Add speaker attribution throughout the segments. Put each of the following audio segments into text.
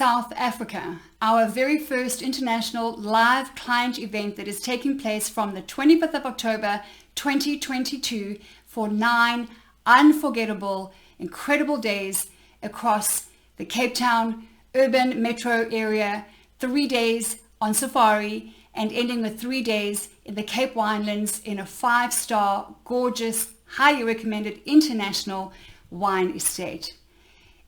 Speaker 1: South Africa, our very first international live client event that is taking place from the 25th of October 2022 for 9 unforgettable, incredible days across the Cape Town urban metro area, 3 days on safari and ending with 3 days in the Cape Winelands in a 5-star, gorgeous, highly recommended international wine estate.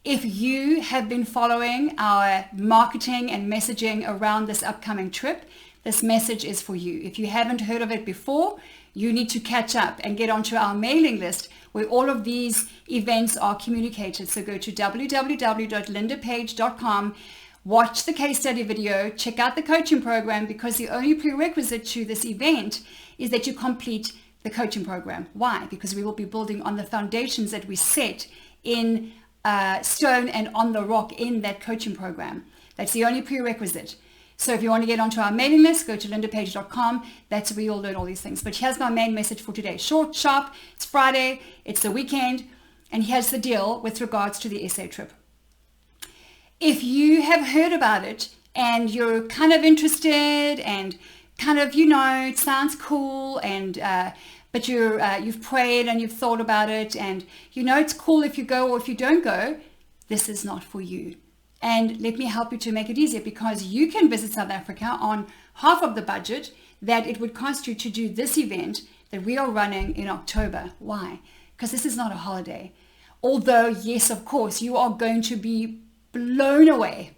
Speaker 1: If you have been following our marketing and messaging around this upcoming trip, this message is for you. If you haven't heard of it before, you need to catch up and get onto our mailing list where all of these events are communicated. So go to www.lindapage.com, watch the case study video, check out the coaching program, because the only prerequisite to this event is that you complete the coaching program. Why? Because we will be building on the foundations that we set in stone and on the rock in that coaching program. That's the only prerequisite. So if you want to get onto our mailing list, go to lindapage.com. That's where you'll learn all these things. But here's my main message for today. Short, sharp, it's Friday, it's the weekend, and here's the deal with regards to the SA trip. If you have heard about it and you're kind of interested and kind of, it sounds cool, and but you've prayed and you've thought about it, and it's cool if you go or if you don't go, this is not for you. And let me help you to make it easier, because you can visit South Africa on half of the budget that it would cost you to do this event that we are running in October. Why? Because this is not a holiday. Although, yes, of course, you are going to be blown away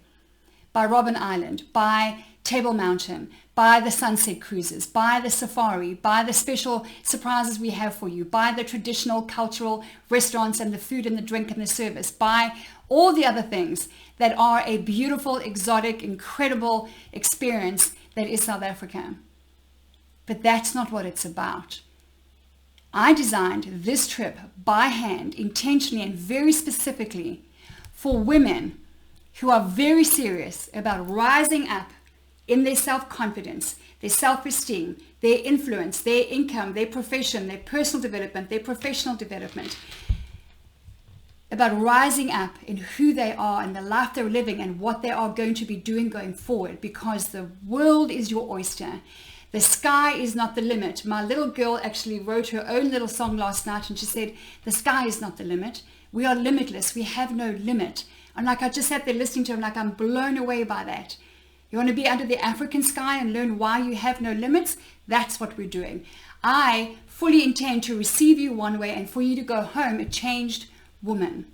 Speaker 1: by Robben Island, by Table Mountain, by the sunset cruises, by the safari, by the special surprises we have for you, by the traditional cultural restaurants and the food and the drink and the service, by all the other things that are a beautiful, exotic, incredible experience that is South Africa. But that's not what it's about. I designed this trip by hand, intentionally and very specifically for women who are very serious about rising up in their self-confidence, their self-esteem, their influence, their income, their profession, their personal development, their professional development, about rising up in who they are and the life they're living and what they are going to be doing going forward, because the world is your oyster. The sky is not the limit. My little girl actually wrote her own little song last night, and she said, the sky is not the limit. We are limitless. We have no limit. And I just sat there listening to him, I'm blown away by that. You want to be under the African sky and learn why you have no limits? That's what we're doing. I fully intend to receive you one way and for you to go home a changed woman.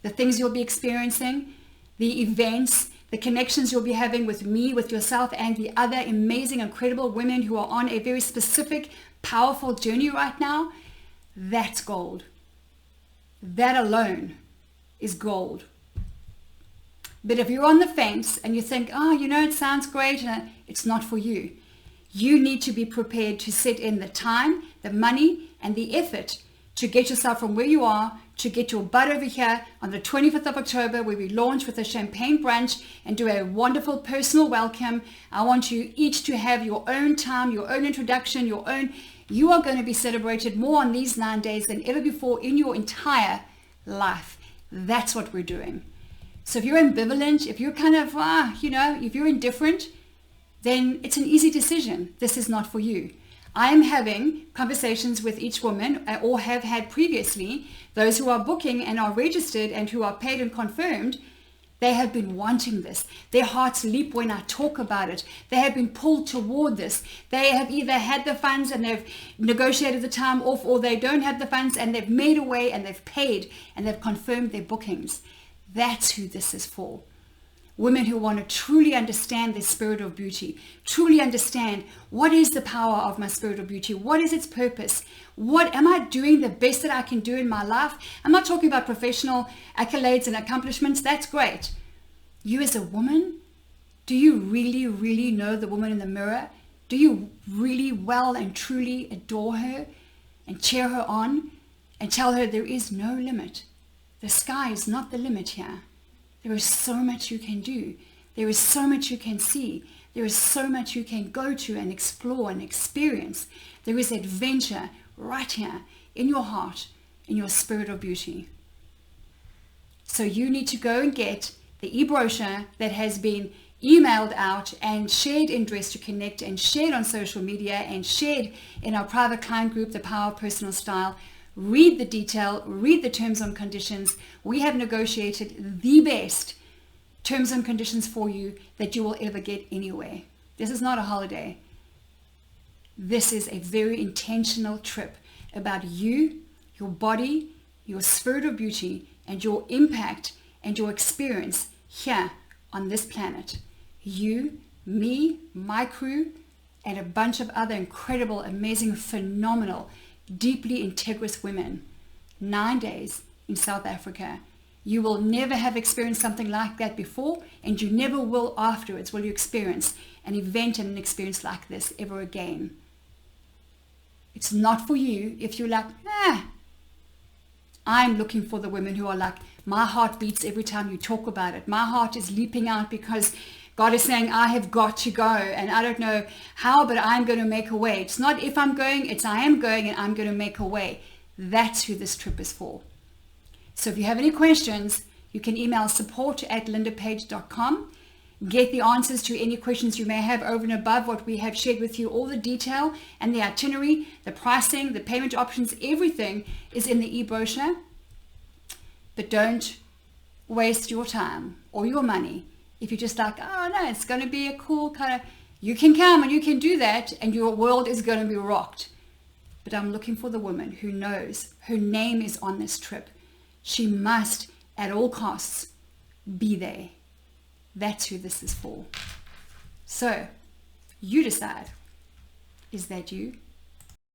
Speaker 1: The things you'll be experiencing, the events, the connections you'll be having with me, with yourself, and the other amazing, incredible women who are on a very specific, powerful journey right now, that's gold. That alone is gold. But if you're on the fence and you think, it sounds great, it's not for you. You need to be prepared to set in the time, the money, and the effort to get yourself from where you are, to get your butt over here on the 25th of October, where we launch with a champagne brunch and do a wonderful personal welcome. I want you each to have your own time, your own introduction, you are going to be celebrated more on these 9 days than ever before in your entire life. That's what we're doing. So if you're ambivalent, if you're kind of, if you're indifferent, then it's an easy decision. This is not for you. I am having conversations with each woman, or have had previously, those who are booking and are registered and who are paid and confirmed. They have been wanting this. Their hearts leap when I talk about it. They have been pulled toward this. They have either had the funds and they've negotiated the time off, or they don't have the funds and they've made a way and they've paid and they've confirmed their bookings. That's who this is for. Women who want to truly understand their spirit of beauty, truly understand what is the power of my spirit of beauty, what is its purpose, what am I doing the best that I can do in my life. I'm not talking about professional accolades and accomplishments, that's great. You as a woman, do you really, really know the woman in the mirror? Do you really well and truly adore her and cheer her on and tell her there is no limit? The sky is not the limit here. There is so much you can do. There is so much you can see. There is so much you can go to and explore and experience. There is adventure right here in your heart, in your spirit of beauty. So you need to go and get the e-brochure that has been emailed out and shared in Dress to Connect and shared on social media and shared in our private client group, The Power of Personal Style. Read the detail, read the terms and conditions. We have negotiated the best terms and conditions for you that you will ever get anywhere. This is not a holiday. This is a very intentional trip about you, your body, your spirit of beauty, and your impact and your experience here on this planet. You, me, my crew, and a bunch of other incredible, amazing, phenomenal, deeply integrous women. 9 days in South Africa. You will never have experienced something like that before, and you never will afterwards will you experience an event and an experience like this ever again. It's not for you if you're like, I'm looking for the women who are like, my heart beats every time you talk about it. My heart is leaping out because God is saying, I have got to go, and I don't know how, but I'm going to make a way. It's not if I'm going, it's I am going, and I'm going to make a way. That's who this trip is for. So if you have any questions, you can email support@lindapage.com. Get the answers to any questions you may have over and above what we have shared with you. All the detail and the itinerary, the pricing, the payment options, everything is in the e-brochure. But don't waste your time or your money if you're just like, oh no, it's going to be a cool kind of, you can come and you can do that and your world is going to be rocked. But I'm looking for the woman who knows her name is on this trip. She must, at all costs, be there. That's who this is for. So, you decide. Is that you?